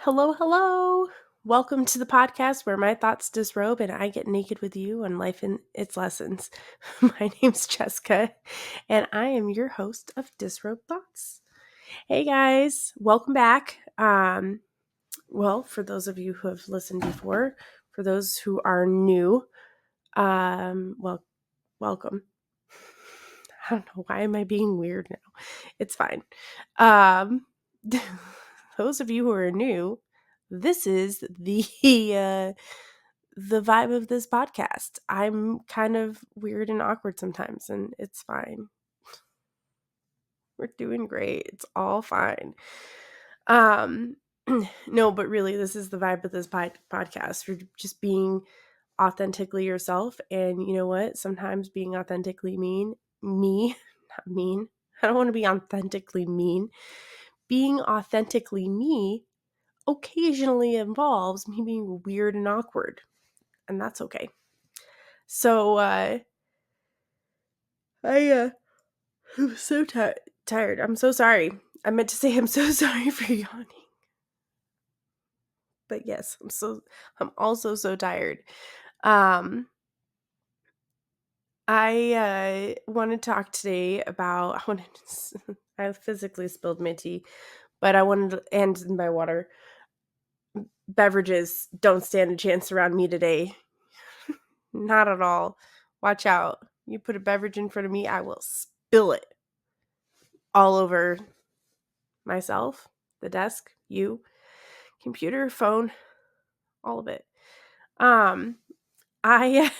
Hello, hello. Welcome to the podcast where my thoughts disrobe and I get naked with you on life and its lessons. My name's Jessica, and I am your host of Disrobed Thoughts. Hey guys, welcome back. Well, for those of you who have listened before, for those who are new, welcome. I don't know, why am I being weird now? It's fine. Um, those of you who are new, this is the vibe of this podcast. I'm kind of weird and awkward sometimes, and it's fine. We're doing great. It's all fine. Um, no, but really, this is the vibe of this podcast. You're just being authentically yourself, and you know what? Sometimes being authentically not mean. I don't want to be authentically mean. Being authentically me occasionally involves me being weird and awkward, and that's okay. So, I'm so tired. I'm so sorry. I meant to say I'm so sorry for yawning. But yes, I'm also so tired. Um, I want to talk today about, I physically spilled my tea, but I wanted to, and my water. Beverages don't stand a chance around me today. Not at all. Watch out. You put a beverage in front of me, I will spill it all over myself, the desk, you, computer, phone, all of it. Um, I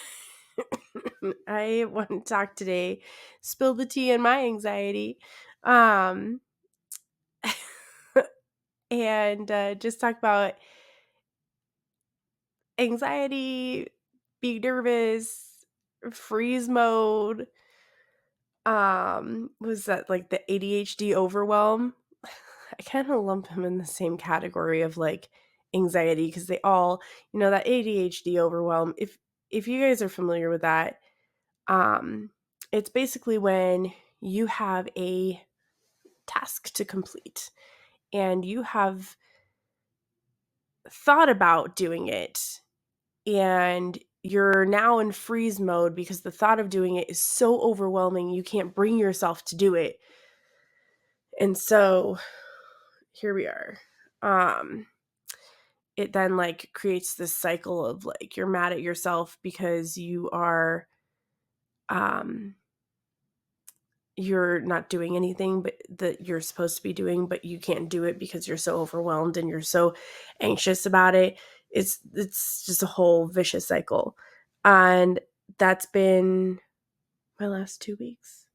I want to talk today, spill the tea in my anxiety, um, and just talk about anxiety, being nervous, freeze mode. Was that like the ADHD overwhelm? I kind of lump them in the same category of like anxiety because they all, that ADHD overwhelm. If you guys are familiar with that, um, it's basically when you have a task to complete and you have thought about doing it and you're now in freeze mode because the thought of doing it is so overwhelming you can't bring yourself to do it. And so here we are. It then like creates this cycle of like you're mad at yourself because um you're not doing anything but that you're supposed to be doing, but you can't do it because you're so overwhelmed and you're so anxious about it. It's just a whole vicious cycle. And that's been my last 2 weeks.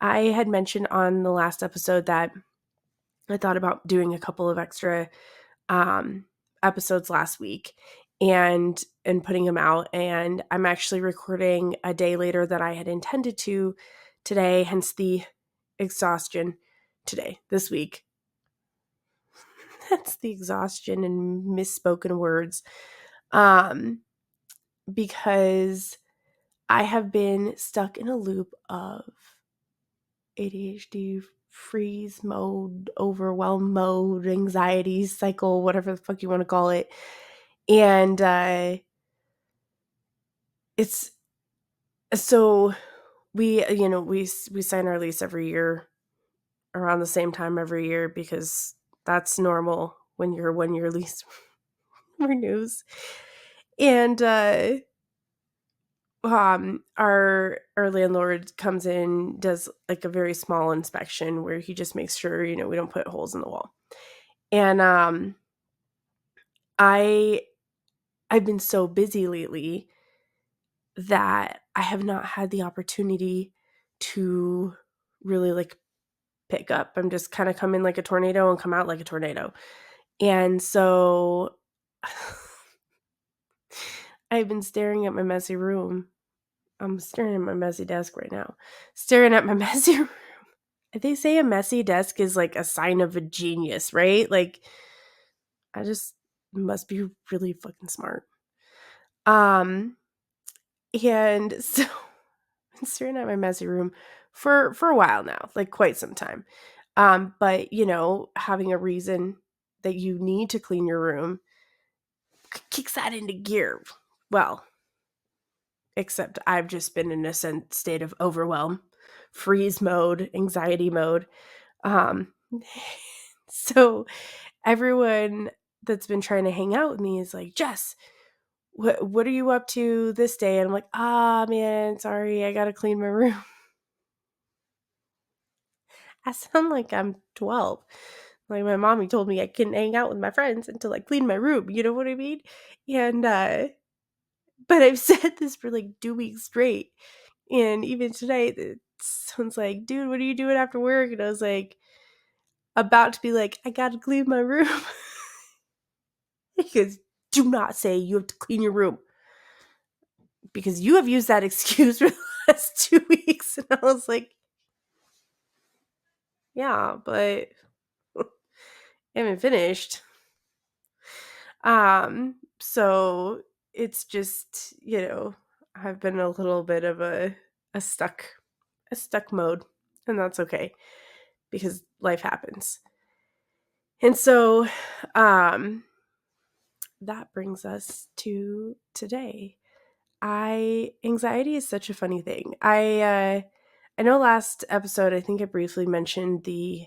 I had mentioned on the last episode that I thought about doing a couple of extra episodes last week and putting them out, and I'm actually recording a day later than I had intended to today, hence the exhaustion this week. That's the exhaustion and misspoken words. Because I have been stuck in a loop of ADHD, freeze mode, overwhelm mode, anxiety cycle, whatever the fuck you want to call it. And it's so we sign our lease every year around the same time every year because that's normal when your lease renews. And our landlord comes in, does like a very small inspection where he just makes sure we don't put holes in the wall. And I've been so busy lately that I have not had the opportunity to really like pick up. I'm just kind of come in like a tornado and come out like a tornado. And so I've been staring at my messy room. I'm staring at my messy desk right now. Staring at my messy room. They say a messy desk is like a sign of a genius, right? Like I just must be really fucking smart. And so been staring at my messy room for a while now, like quite some time. But having a reason that you need to clean your room kicks that into gear. Well, except I've just been in a state of overwhelm, freeze mode, anxiety mode. Um, so everyone that's been trying to hang out with me is like, Jess, what are you up to this day? And I'm like, man, sorry, I gotta clean my room. I sound like I'm 12. Like my mommy told me I couldn't hang out with my friends until I clean my room. You know what I mean? And but I've said this for like 2 weeks straight. And even today, someone's like, dude, what are you doing after work? And I was like, about to be like, I gotta clean my room. Because do not say you have to clean your room. Because you have used that excuse for the last 2 weeks. And I was like, yeah, but I haven't finished. So it's just, I've been a little bit of a stuck mode, and that's okay because life happens. And so that brings us to today. Anxiety is such a funny thing. I know last episode I think I briefly mentioned the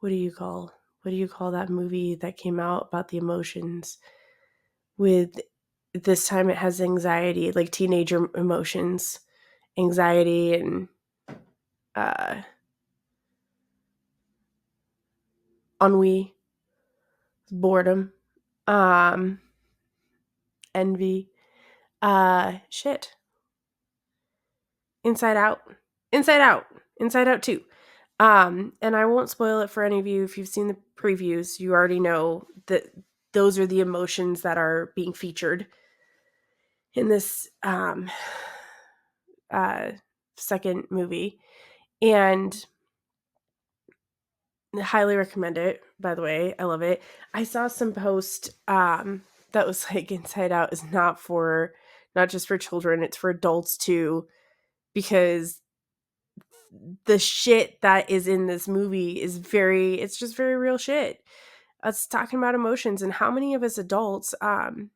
what do you call that movie that came out about the emotions? With this time it has anxiety, like teenager emotions, anxiety and ennui, boredom, envy, shit. Inside Out. Inside Out 2. And I won't spoil it for any of you. If you've seen the previews, you already know that those are the emotions that are being featured in this second movie. And I highly recommend it, by the way. I love it. I saw some post that was like Inside Out is not just for children, it's for adults too, because the shit that is in this movie is it's just very real shit. It's talking about emotions and how many of us adults have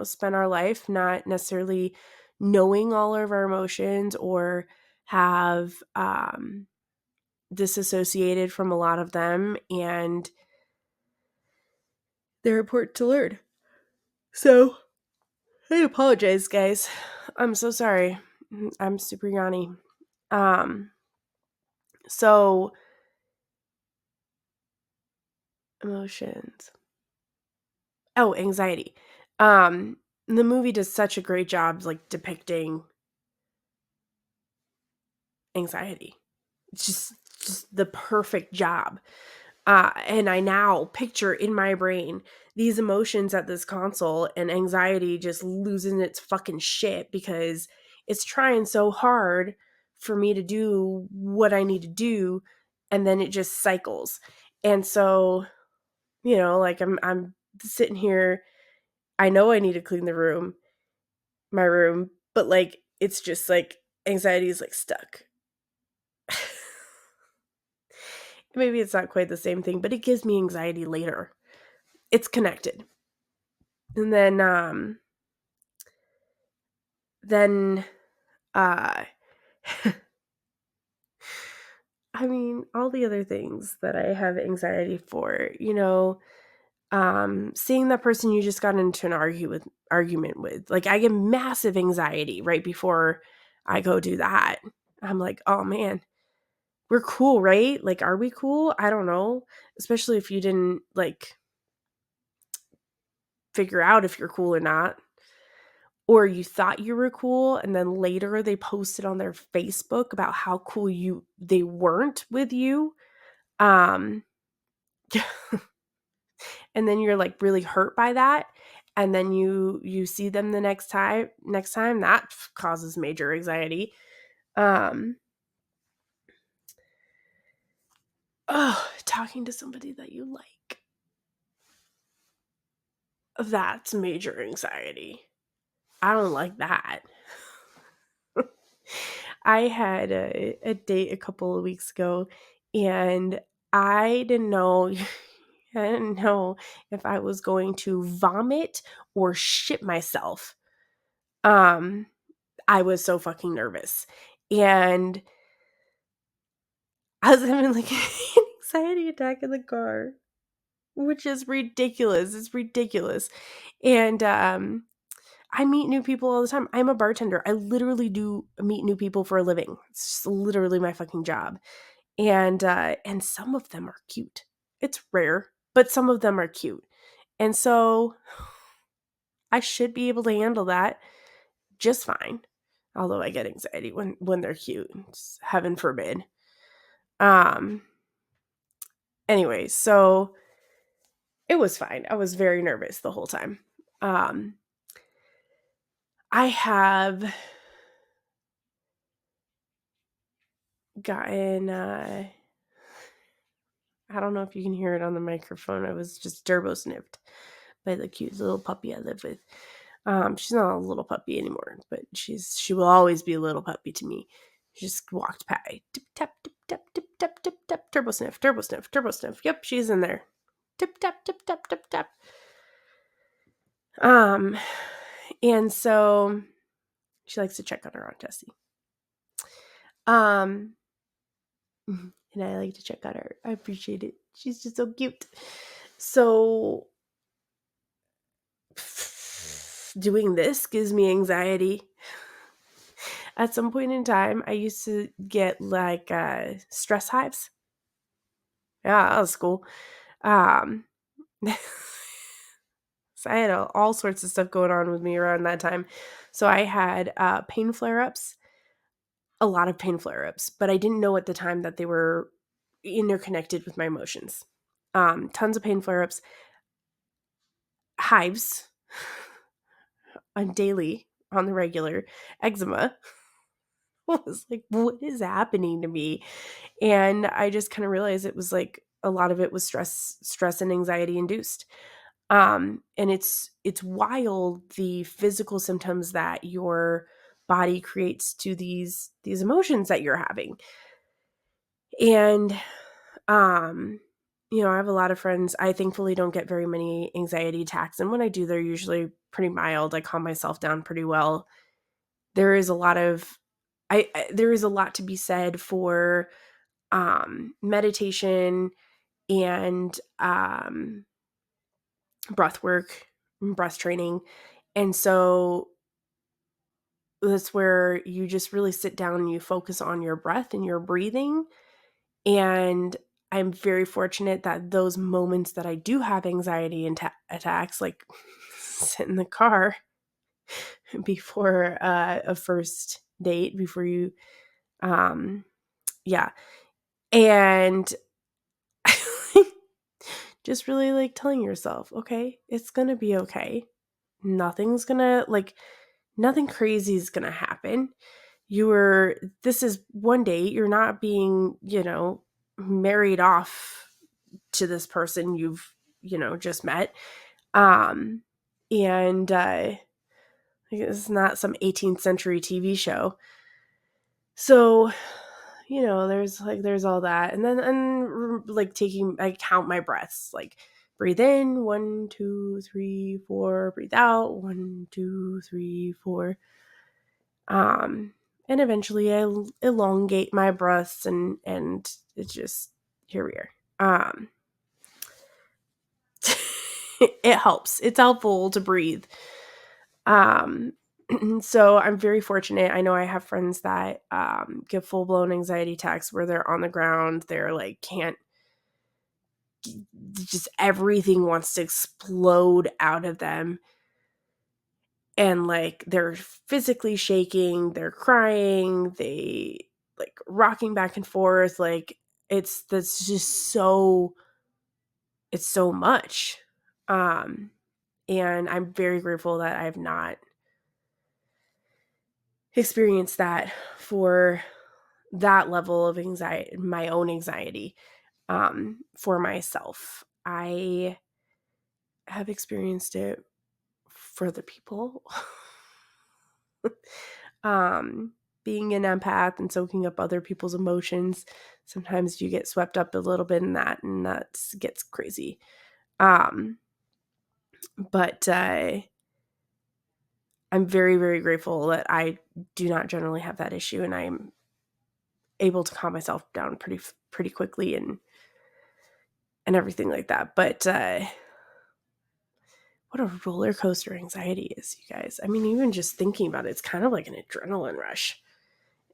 spent our life not necessarily knowing all of our emotions or have disassociated from a lot of them, and they're important to learn. So I apologize, guys. I'm so sorry. I'm super yawny. So emotions. Oh, anxiety. The movie does such a great job like depicting anxiety. It's just the perfect job. And I now picture in my brain these emotions at this console and anxiety just losing its fucking shit because it's trying so hard for me to do what I need to do, and then it just cycles. And so, like I'm sitting here, I know I need to clean my room, but like it's just like anxiety is like stuck. Maybe it's not quite the same thing, but it gives me anxiety later. It's connected. And then uh I mean, all the other things that I have anxiety for, seeing that person you just got into an argument with. Like I get massive anxiety right before I go do that. I'm like, oh man, we're cool, right? Like, are we cool? I don't know. Especially if you didn't like figure out if you're cool or not. Or you thought you were cool and then later they posted on their Facebook about how cool they weren't with you. And then you're like really hurt by that, and then you see them the next time that causes major anxiety. Talking to somebody that you like, that's major anxiety. I don't like that. I had a date a couple of weeks ago, and I didn't know I didn't know if I was going to vomit or shit myself. Um, I was so fucking nervous. And I was having like an anxiety attack in the car, which is ridiculous. It's ridiculous. And I meet new people all the time. I'm a bartender. I literally do meet new people for a living. It's just literally my fucking job. And some of them are cute. It's rare, but some of them are cute. And so I should be able to handle that just fine. Although I get anxiety when they're cute. It's heaven forbid. Um anyway, so it was fine. I was very nervous the whole time. Um I have gotten I don't know if you can hear it on the microphone. I was just turbo sniffed by the cute little puppy I live with. She's not a little puppy anymore, but she will always be a little puppy to me. She just walked by. Tip tap tip tap tip tap tip tap turbo sniff, turbo sniff, turbo sniff. Yep, she's in there. Tip tap tip tap tip tap. And so she likes to check on her Aunt Jessie. Um and I like to check on her. I appreciate it. She's just so cute. So doing this gives me anxiety. At some point in time, I used to get like stress hives. Yeah, that was cool. So I had all sorts of stuff going on with me around that time. So I had pain flare-ups, a lot of pain flare-ups, but I didn't know at the time that they were interconnected with my emotions. Tons of pain flare-ups, hives on daily, on the regular, eczema. I was like, what is happening to me? And I just kind of realized it was like a lot of it was stress and anxiety induced. And it's wild the physical symptoms that your body creates to these emotions that you're having. And I have a lot of friends. I thankfully don't get very many anxiety attacks, and when I do, they're usually pretty mild. I calm myself down pretty well. There is a lot of there is a lot to be said for meditation and breath work, breath training. And so that's where you just really sit down and you focus on your breath and your breathing. And I'm very fortunate that those moments that I do have anxiety attacks, like sit in the car before a first date, before you, yeah. And just really like telling yourself, okay, it's going to be okay. Nothing crazy is going to happen. This is one date. You're not being, married off to this person you've, just met. And it's not some 18th century TV show. So, there's all that. And then, I count my breaths, like breathe in, 1, 2, 3, 4, breathe out, 1, 2, 3, 4. And eventually I elongate my breaths and it's just, here we are. It helps. It's helpful to breathe. So I'm very fortunate. I know I have friends that get full-blown anxiety attacks where they're on the ground. They're like, can't, just everything wants to explode out of them. And like they're physically shaking, they're crying, they like rocking back and forth. Like that's just it's so much. And I'm very grateful that I've not experienced that for that level of anxiety, my own anxiety, for myself. I have experienced it for the people. being an empath and soaking up other people's emotions, sometimes you get swept up a little bit in that, and that gets crazy. But I'm very, very grateful that I do not generally have that issue, and I'm able to calm myself down pretty quickly and everything like that. But what a roller coaster anxiety is, you guys. I mean, even just thinking about it, it's kind of like an adrenaline rush.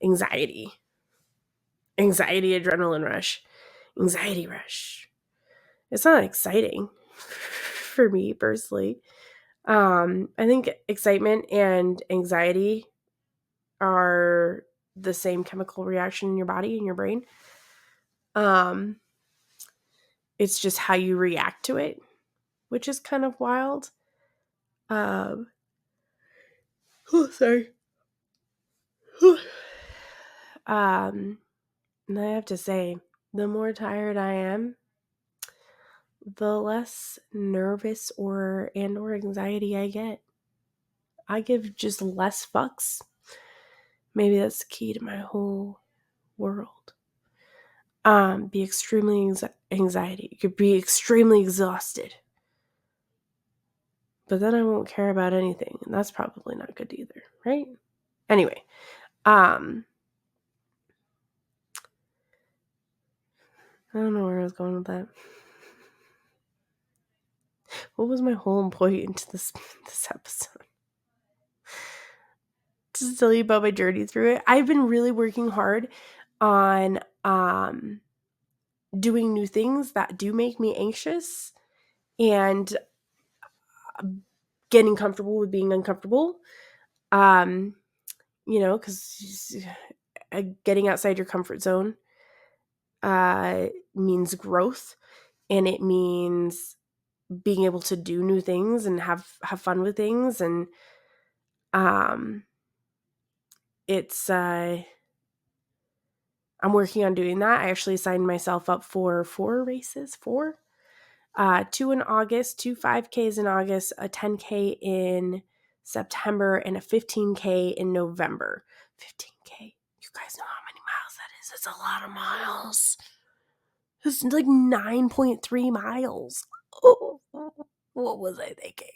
Anxiety, adrenaline rush, anxiety rush. It's not exciting for me personally. I think excitement and anxiety are the same chemical reaction in your body and your brain. It's just how you react to it, which is kind of wild. Sorry. And I have to say, the more tired I am, the less nervous or anxiety I get. I give just less fucks. Maybe that's the key to my whole world. Be extremely anxiety. You could be extremely exhausted. But then I won't care about anything, and that's probably not good either, right? Anyway, I don't know where I was going with that. What was my whole point into this episode? To tell you about my journey through it. I've been really working hard on doing new things that do make me anxious and getting comfortable with being uncomfortable. Because getting outside your comfort zone means growth, and it means being able to do new things and have fun with things. And it's I'm working on doing that. I actually signed myself up for 4 races, 2 in August, 2 5Ks in August, a 10K in September, and a 15K in November. 15K. You guys know how many miles that is. It's a lot of miles. It's like 9.3 miles. Oh, what was I thinking?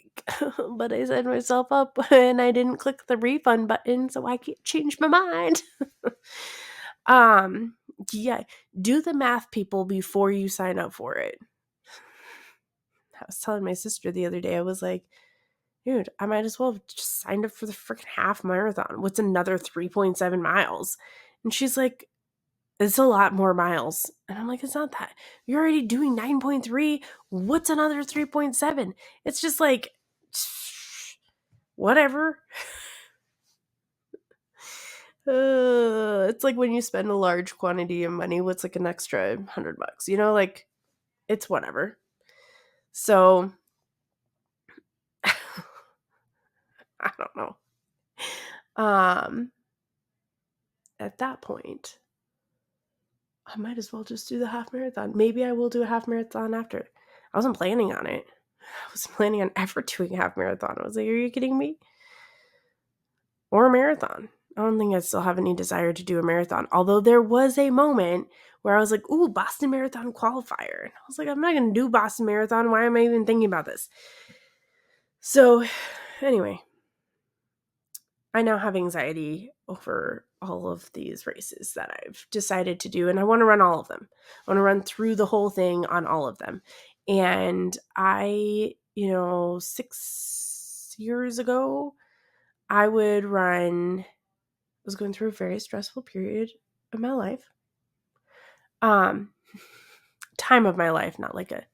But I signed myself up and I didn't click the refund button, so I can't change my mind. Yeah, do the math, people, before you sign up for it. I was telling my sister the other day, I was like, dude, I might as well have just signed up for the freaking half marathon. What's another 3.7 miles? And she's like, it's a lot more miles. And I'm like, it's not that. You're already doing 9.3. What's another 3.7? It's just like, whatever. It's like when you spend a large quantity of money, what's like an extra $100? You know, like, it's whatever. So, I don't know. At that point, I might as well just do the half marathon. Maybe I will do a half marathon after. I wasn't planning on it. I was planning on ever doing a half marathon. I was like, are you kidding me? Or a marathon. I don't think I still have any desire to do a marathon. Although there was a moment where I was like, ooh, Boston Marathon qualifier. And I was like, I'm not going to do Boston Marathon. Why am I even thinking about this? So, anyway, I now have anxiety over all of these races that I've decided to do, and I want to run all of them. I want to run through the whole thing on all of them. And I, 6 years ago, I was going through a very stressful period of my life. Time of my life, not like a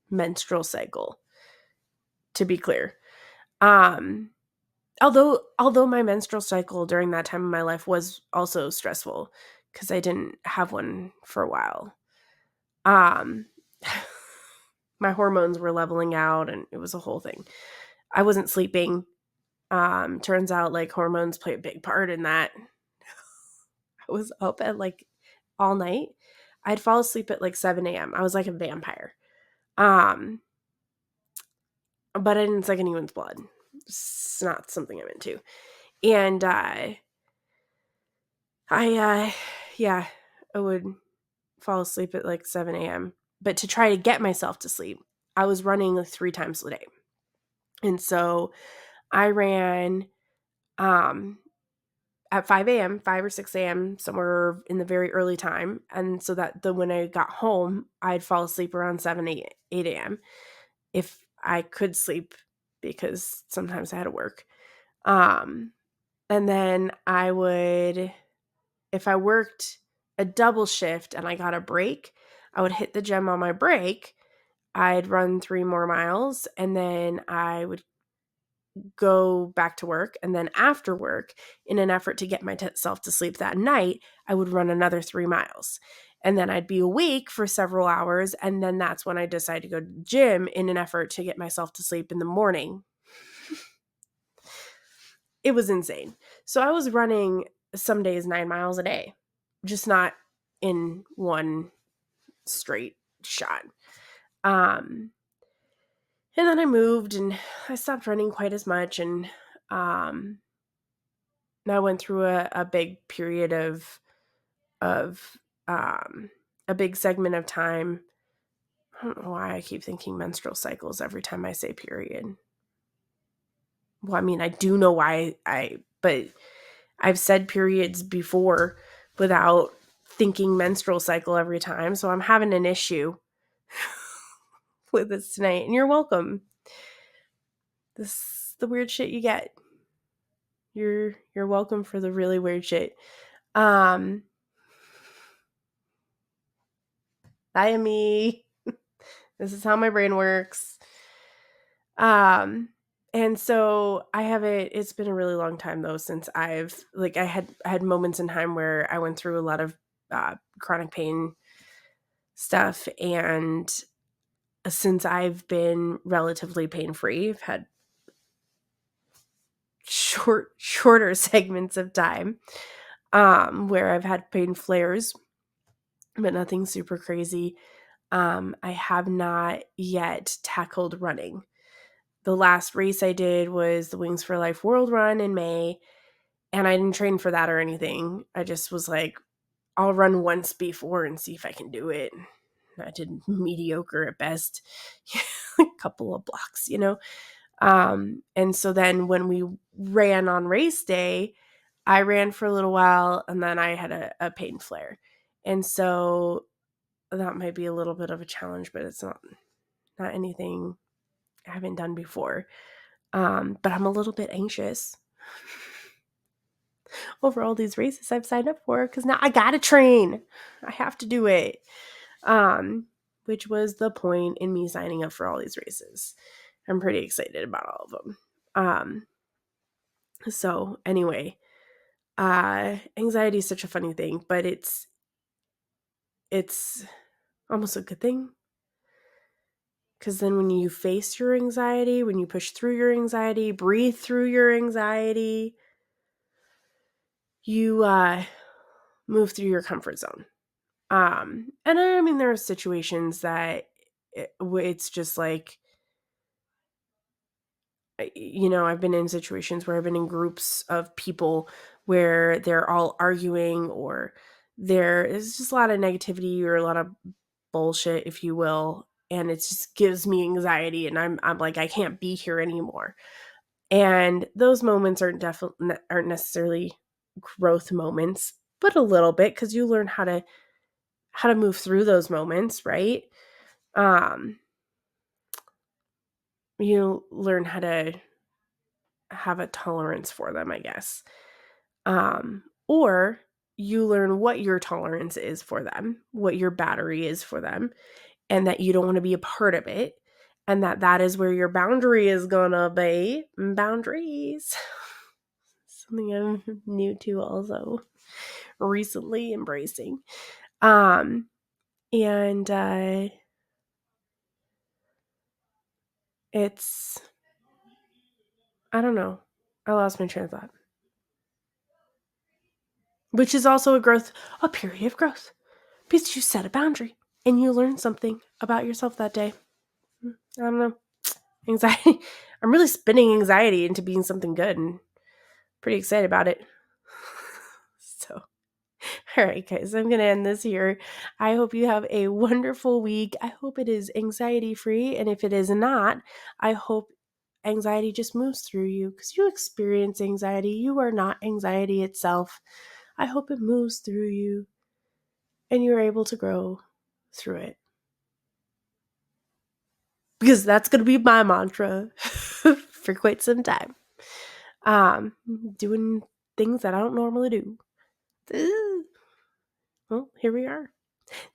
menstrual cycle, to be clear. Although my menstrual cycle during that time of my life was also stressful because I didn't have one for a while. My hormones were leveling out and it was a whole thing. I wasn't sleeping. Turns out like hormones play a big part in that. I was up at like all night. I'd fall asleep at like 7 a.m. I was like a vampire. But I didn't suck anyone's blood. It's not something I'm into. And Yeah, I would fall asleep at like 7 a.m. But to try to get myself to sleep, I was running like 3 times a day. And so I ran um, at 5 a.m., 5 or 6 a.m., somewhere in the very early time. And so that when I got home, I'd fall asleep around 7, 8 a.m. if I could sleep, because sometimes I had to work. And then I would, if I worked a double shift and I got a break, I would hit the gym on my break. I'd run 3 more miles, and then I would go back to work. And then after work, in an effort to get myself to sleep that night, I would run another 3 miles. And then I'd be awake for several hours. And then that's when I decided to go to the gym in an effort to get myself to sleep in the morning. It was insane. So I was running some days 9 miles a day, just not in one straight shot. And then I moved and I stopped running quite as much. And I went through a big period of a big segment of time. I don't know why I keep thinking menstrual cycles every time I say period. Well, I mean, I do know why but I've said periods before without thinking menstrual cycle every time. So I'm having an issue with this tonight. And you're welcome. This is the weird shit you get. You're welcome for the really weird shit. I am me. This is how my brain works. And so I haven't, it's been a really long time though, since I had moments in time where I went through a lot of chronic pain stuff. And since I've been relatively pain-free, I've had shorter segments of time where I've had pain flares, but nothing super crazy. I have not yet tackled running. The last race I did was the Wings for Life World Run in May, and I didn't train for that or anything. I just was like, I'll run once before and see if I can do it. I did mediocre at best, a couple of blocks, and so then when we ran on race day, I ran for a little while and then I had a pain flare. And so that might be a little bit of a challenge, but it's not anything I haven't done before. But I'm a little bit anxious over all these races I've signed up for, because now I gotta train. I have to do it. Which was the point in me signing up for all these races. I'm pretty excited about all of them. So anyway, anxiety is such a funny thing, but it's almost a good thing. Because then when you face your anxiety, when you push through your anxiety, breathe through your anxiety, you move through your comfort zone. And I mean, there are situations that it's just like, I've been in situations where I've been in groups of people where they're all arguing, or there is just a lot of negativity or a lot of bullshit, if you will. And it just gives me anxiety, and I'm like, I can't be here anymore. And those moments aren't necessarily growth moments, but a little bit, because you learn how to move through those moments, right? You learn how to have a tolerance for them, I guess. Or you learn what your tolerance is for them, what your battery is for them, and that you don't want to be a part of it, and that is where your boundary is gonna be. Boundaries. Something I'm new to also recently embracing. And it's, I don't know. I lost my train of thought. Which is also a period of growth. Because you set a boundary and you learn something about yourself that day. I don't know. Anxiety. I'm really spinning anxiety into being something good, and pretty excited about it. So All right, guys, I'm going to end this here. I hope you have a wonderful week. I hope it is anxiety free. And if it is not, I hope anxiety just moves through you because you experience anxiety. You are not anxiety itself. I hope it moves through you and you're able to grow through it. Because that's going to be my mantra for quite some time. Doing things that I don't normally do. Well, here we are.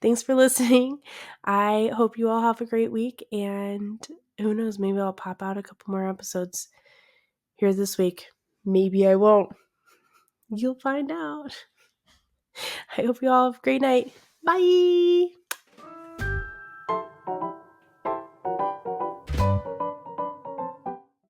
Thanks for listening. I hope you all have a great week, and who knows, maybe I'll pop out a couple more episodes here this week. Maybe I won't. You'll find out. I hope you all have a great night. Bye.